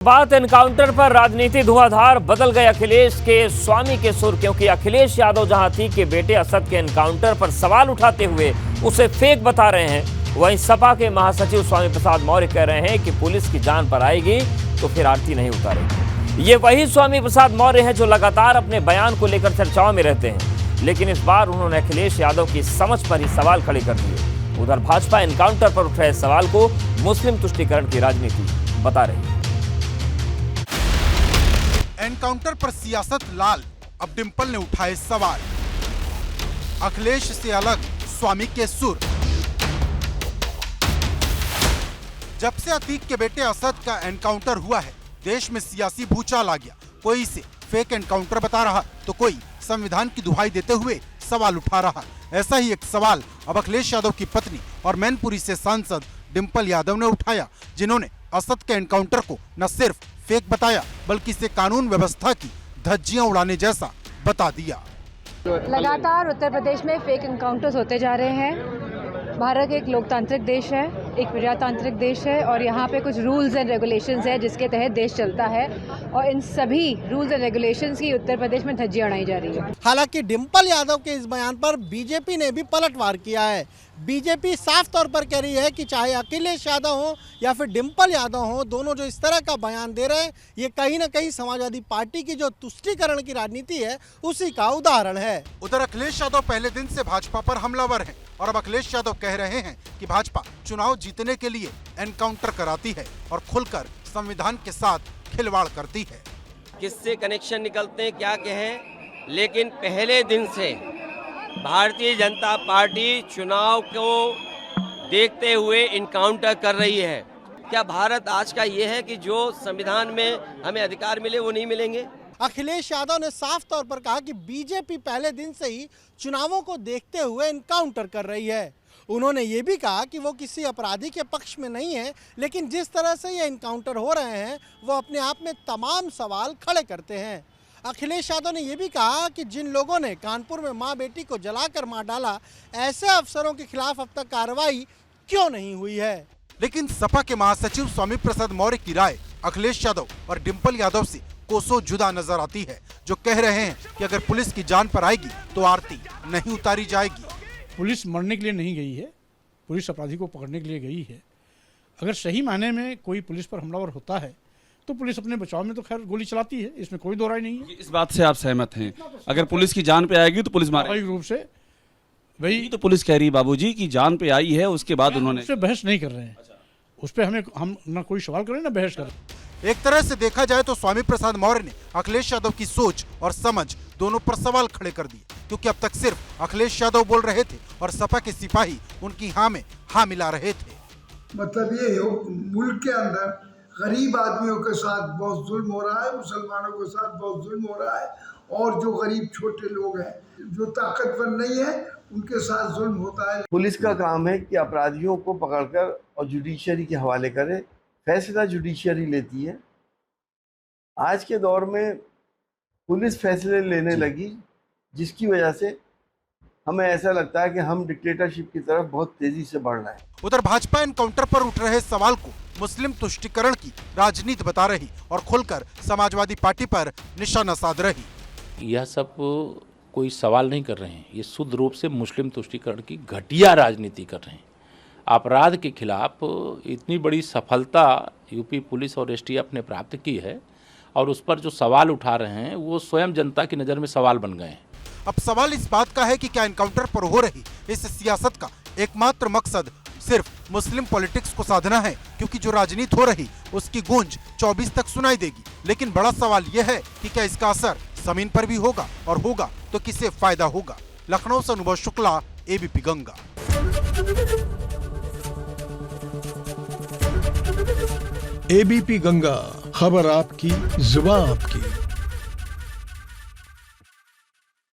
बात एनकाउंटर पर राजनीति धुआंधार बदल गए अखिलेश के स्वामी के सुर, क्योंकि अखिलेश यादव जहां थी के बेटे असद के एनकाउंटर पर सवाल उठाते हुए उसे फेक बता रहे हैं, वहीं सपा के महासचिव स्वामी प्रसाद मौर्य कह रहे हैं कि पुलिस की जान पर आएगी तो फिर आरती नहीं उतारेगी। ये वही स्वामी प्रसाद मौर्य हैं जो लगातार अपने बयान को लेकर चर्चाओं में रहते हैं, लेकिन इस बार उन्होंने अखिलेश यादव की समझ पर ही सवाल खड़े कर दिए। उधर भाजपा एनकाउंटर पर उठ रहे सवाल को मुस्लिम तुष्टीकरण की राजनीति बता रही है। एनकाउंटर पर सियासत लाल, अब डिंपल ने उठाए सवाल। अखिलेश से अलग स्वामी के सुर। जब से अतीक के बेटे असद का एनकाउंटर हुआ है, देश में सियासी भूचाल आ गया। कोई इसे फेक एनकाउंटर बता रहा तो कोई संविधान की दुहाई देते हुए सवाल उठा रहा। ऐसा ही एक सवाल अब अखिलेश यादव की पत्नी और मैनपुरी से सांसद डिंपल यादव ने उठाया, जिन्होंने असद के एनकाउंटर को न सिर्फ फेक बताया बल्कि इसे कानून व्यवस्था की धज्जियां उड़ाने जैसा बता दिया। लगातार उत्तर प्रदेश में फेक एनकाउंटर्स होते जा रहे हैं। भारत एक लोकतांत्रिक देश है, एक प्रजातांत्रिक देश है और यहाँ पे कुछ रूल्स एंड रेगुलेशंस है जिसके तहत देश चलता है और इन सभी रूल्स एंड रेगुलेशंस की उत्तर प्रदेश में धज्जियां उड़ाई जा रही है। हालांकि डिंपल यादव के इस बयान पर बीजेपी ने भी पलटवार किया है। बीजेपी साफ तौर पर कह रही है कि चाहे अखिलेश यादव हो या फिर डिंपल यादव हो, दोनों जो इस तरह का बयान दे रहे हैं ये कहीं ना कहीं समाजवादी पार्टी की जो तुष्टीकरण की राजनीति है उसी का उदाहरण है। उधर अखिलेश यादव पहले दिन से भाजपा पर हमलावर हैं और अब अखिलेश यादव कह रहे हैं कि भाजपा चुनाव जीतने के लिए एनकाउंटर कराती है और खुलकर संविधान के साथ खिलवाड़ करती है। किससे कनेक्शन निकलते हैं क्या कहें, लेकिन पहले दिन से भारतीय जनता पार्टी चुनाव को देखते हुए इनकाउंटर कर रही है। क्या भारत आज का ये है कि जो संविधान में हमें अधिकार मिले वो नहीं मिलेंगे? अखिलेश यादव ने साफ तौर पर कहा कि बीजेपी पहले दिन से ही चुनावों को देखते हुए एनकाउंटर कर रही है। उन्होंने ये भी कहा कि वो किसी अपराधी के पक्ष में नहीं है, लेकिन जिस तरह से ये एनकाउंटर हो रहे हैं वो अपने आप में तमाम सवाल खड़े करते हैं। अखिलेश यादव ने यह भी कहा कि जिन लोगों ने कानपुर में मां बेटी को जलाकर मार डाला, ऐसे अफसरों के खिलाफ अब तक कार्रवाई क्यों नहीं हुई है। लेकिन सपा के महासचिव स्वामी प्रसाद मौर्य की राय अखिलेश यादव और डिंपल यादव से कोसों जुदा नजर आती है, जो कह रहे हैं कि अगर पुलिस की जान पर आएगी तो आरती नहीं उतारी जाएगी। पुलिस मरने के लिए नहीं गई है, पुलिस अपराधी को पकड़ने के लिए गई है। अगर सही मायने में कोई पुलिस पर हमलावर होता है तो पुलिस अपने बचाव में तो खैर गोली चलाती है, इसमें कोई दो राय नहीं है। इस बात से आप सहमत हैं? अगर पुलिस की जान पे आएगी तो पुलिस मारेगी रूप से। वही तो पुलिस कह रही है बाबूजी की जान पे आई है, उसके बाद उन्होंने उससे बहस नहीं कर रहे हैं। उस पर हम ना कोई सवाल करें ना बहस करें। एक तरह से देखा जाए तो स्वामी प्रसाद मौर्य ने अखिलेश यादव की सोच और समझ दोनों पर सवाल खड़े कर दिए, क्योंकि अब तक सिर्फ अखिलेश यादव बोल रहे थे और सपा के सिपाही उनकी हाँ में हाँ मिला रहे थे। मतलब ये मुल्क के अंदर गरीब आदमियों के साथ बहुत जुल्म हो रहा है, मुसलमानों के साथ बहुत जुल्म हो रहा है और जो गरीब छोटे लोग हैं, जो ताकतवर नहीं है, उनके साथ जुल्म होता है। पुलिस का काम है कि अपराधियों को पकड़कर और जुडिशरी के हवाले करे। फैसला जुडिशरी लेती है। आज के दौर में पुलिस फैसले लेने लगी, जिसकी वजह से हमें ऐसा लगता है कि हम डिक्टेटरशिप की तरफ बहुत तेजी से बढ़ रहे हैं। उधर भाजपा एनकाउंटर पर उठ रहे सवाल को मुस्लिम तुष्टीकरण की राजनीति बता रही और खुलकर समाजवादी पार्टी पर निशाना साध रही। यह सब कोई सवाल नहीं कर रहे हैं, ये शुद्ध रूप से मुस्लिम तुष्टीकरण की घटिया राजनीति कर रहे हैं। अपराध के खिलाफ इतनी बड़ी सफलता यूपी पुलिस और एसटीएफ ने प्राप्त की है और उस पर जो सवाल उठा रहे हैं वो स्वयं जनता की नज़र में सवाल बन गए हैं। अब सवाल इस बात का है कि क्या एनकाउंटर पर हो रही इस सियासत का एकमात्र मकसद सिर्फ मुस्लिम पॉलिटिक्स को साधना है, क्योंकि जो राजनीति हो रही उसकी गूंज 24 तक सुनाई देगी। लेकिन बड़ा सवाल यह है कि क्या इसका असर जमीन पर भी होगा और होगा तो किसे फायदा होगा। लखनऊ से अनुभव शुक्ला, एबीपी गंगा। एबीपी गंगा, खबर आपकी, जुबान आपकी।